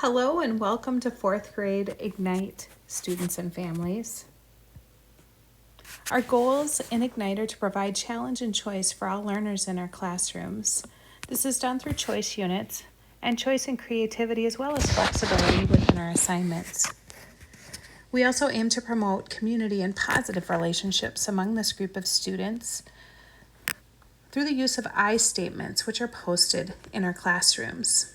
Hello and welcome to 4th grade Ignite students and families. Our goals in Ignite are to provide challenge and choice for all learners in our classrooms. This is done through choice units and choice and creativity as well as flexibility within our assignments. We also aim to promote community and positive relationships among this group of students through the use of I statements, which are posted in our classrooms.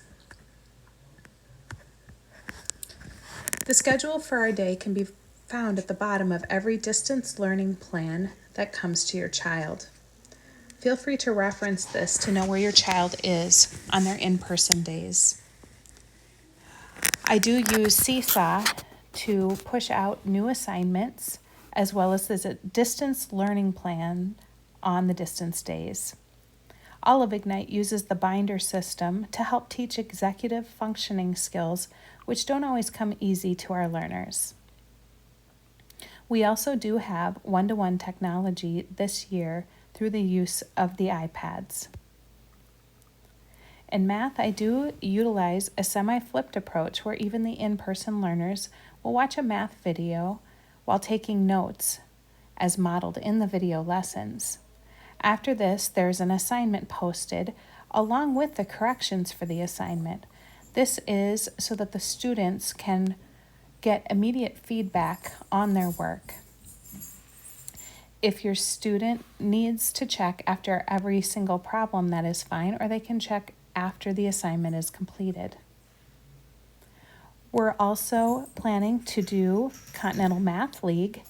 The schedule for our day can be found at the bottom of every distance learning plan that comes to your child. Feel free to reference this to know where your child is on their in-person days. I do use Seesaw to push out new assignments as well as the distance learning plan on the distance days. All of Ignite uses the binder system to help teach executive functioning skills, which don't always come easy to our learners. We also do have one-to-one technology this year through the use of the iPads. In math, I do utilize a semi-flipped approach where even the in-person learners will watch a math video while taking notes as modeled in the video lessons. After this, there's an assignment posted along with the corrections for the assignment. This is so that the students can get immediate feedback on their work. If your student needs to check after every single problem, that is fine, or they can check after the assignment is completed. We're also planning to do Continental Math League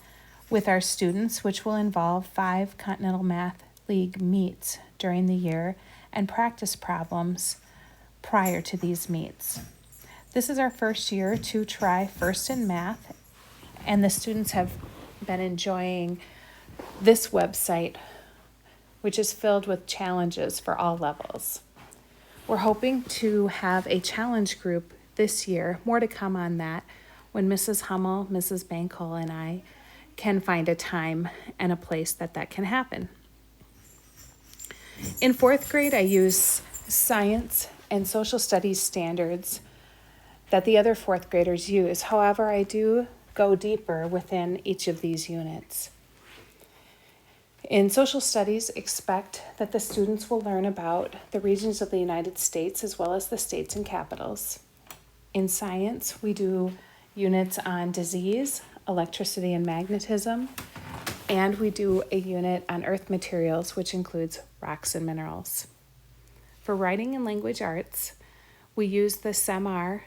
with our students, which will involve 5 Continental Math League meets during the year and practice problems prior to these meets. This is our first year to try First in Math, and the students have been enjoying this website, which is filled with challenges for all levels. We're hoping to have a challenge group this year, more to come on that, when Mrs. Hummel, Mrs. Bankhole, and I can find a time and a place that can happen. In 4th grade, I use science and social studies standards that the other 4th graders use. However, I do go deeper within each of these units. In social studies, expect that the students will learn about the regions of the United States as well as the states and capitals. In science, we do units on disease, electricity and magnetism, and we do a unit on earth materials, which includes rocks and minerals. For writing and language arts, we use the SEMAR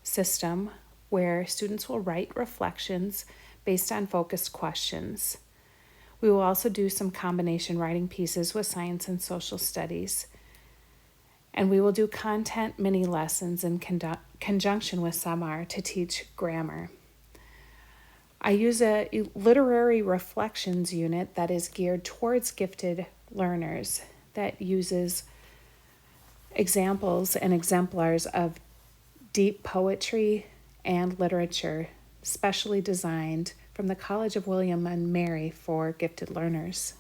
system where students will write reflections based on focused questions. We will also do some combination writing pieces with science and social studies. And we will do content mini lessons in conjunction with SEMAR to teach grammar. I use a literary reflections unit that is geared towards gifted learners that uses examples and exemplars of deep poetry and literature, specially designed from the College of William and Mary for gifted learners.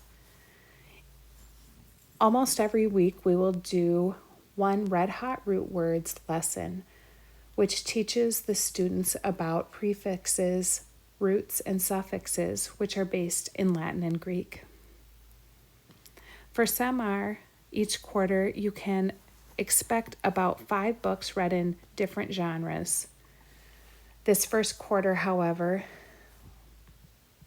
Almost every week we will do one Red Hot Root Words lesson, which teaches the students about prefixes, roots, and suffixes, which are based in Latin and Greek. For SEMAR, each quarter you can expect about 5 books read in different genres. This first quarter, however,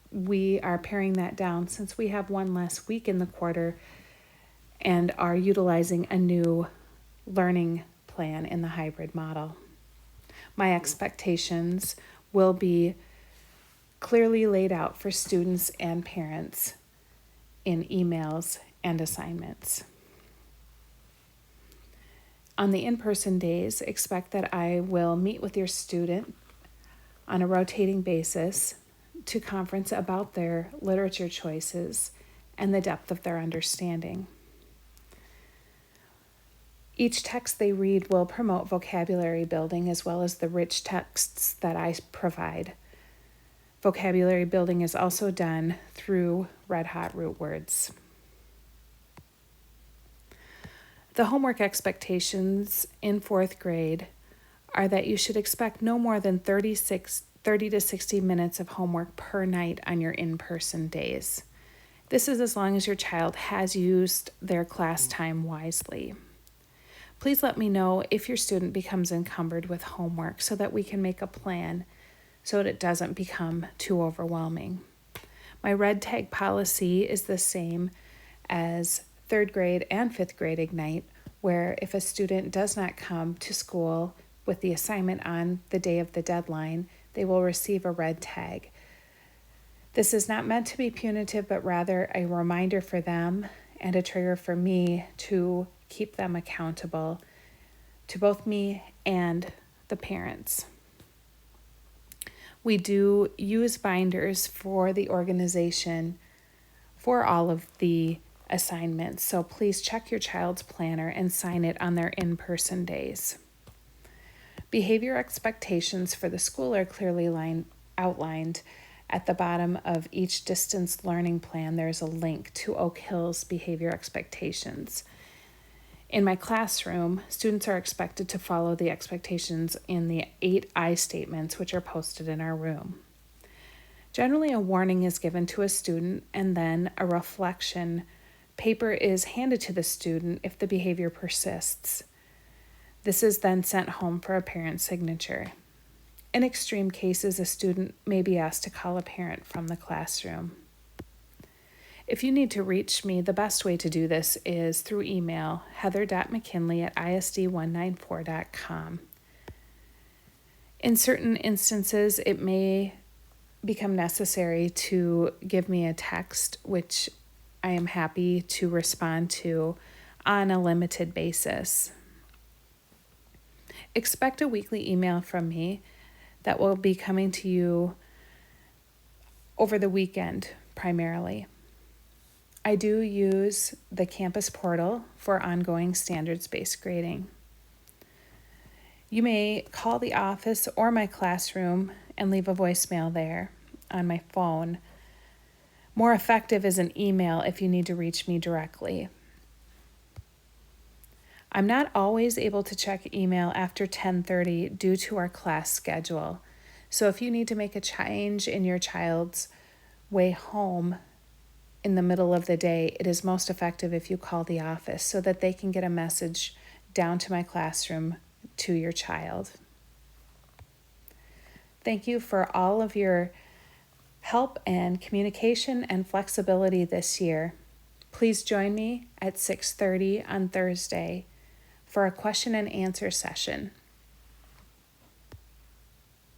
we are paring that down since we have one less week in the quarter and are utilizing a new learning plan in the hybrid model. My expectations will be clearly laid out for students and parents in emails and assignments. On the in-person days, expect that I will meet with your student on a rotating basis to conference about their literature choices and the depth of their understanding. Each text they read will promote vocabulary building as well as the rich texts that I provide. Vocabulary building is also done through Red Hot Root Words. The homework expectations in 4th grade are that you should expect no more than 30 to 60 minutes of homework per night on your in-person days. This is as long as your child has used their class time wisely. Please let me know if your student becomes encumbered with homework so that we can make a plan so that it doesn't become too overwhelming. My red tag policy is the same as 3rd grade and 5th grade Ignite, where if a student does not come to school with the assignment on the day of the deadline, they will receive a red tag. This is not meant to be punitive, but rather a reminder for them and a trigger for me to keep them accountable to both me and the parents. We do use binders for the organization for all of the assignments, so please check your child's planner and sign it on their in-person days. Behavior expectations for the school are clearly outlined. At the bottom of each distance learning plan, there's a link to Oak Hill's behavior expectations. In my classroom, students are expected to follow the expectations in the 8 I statements, which are posted in our room. Generally, a warning is given to a student, and then a reflection paper is handed to the student if the behavior persists. This is then sent home for a parent's signature. In extreme cases, a student may be asked to call a parent from the classroom. If you need to reach me, the best way to do this is through email, heather.mckinley@isd194.com. In certain instances, it may become necessary to give me a text, which I am happy to respond to on a limited basis. Expect a weekly email from me that will be coming to you over the weekend primarily. I do use the campus portal for ongoing standards-based grading. You may call the office or my classroom and leave a voicemail there on my phone. More effective is an email if you need to reach me directly. I'm not always able to check email after 10:30 due to our class schedule. So if you need to make a change in your child's way home in the middle of the day, it is most effective if you call the office so that they can get a message down to my classroom to your child. Thank you for all of your help and communication and flexibility this year. Please join me at 6:30 on Thursday for a question and answer session.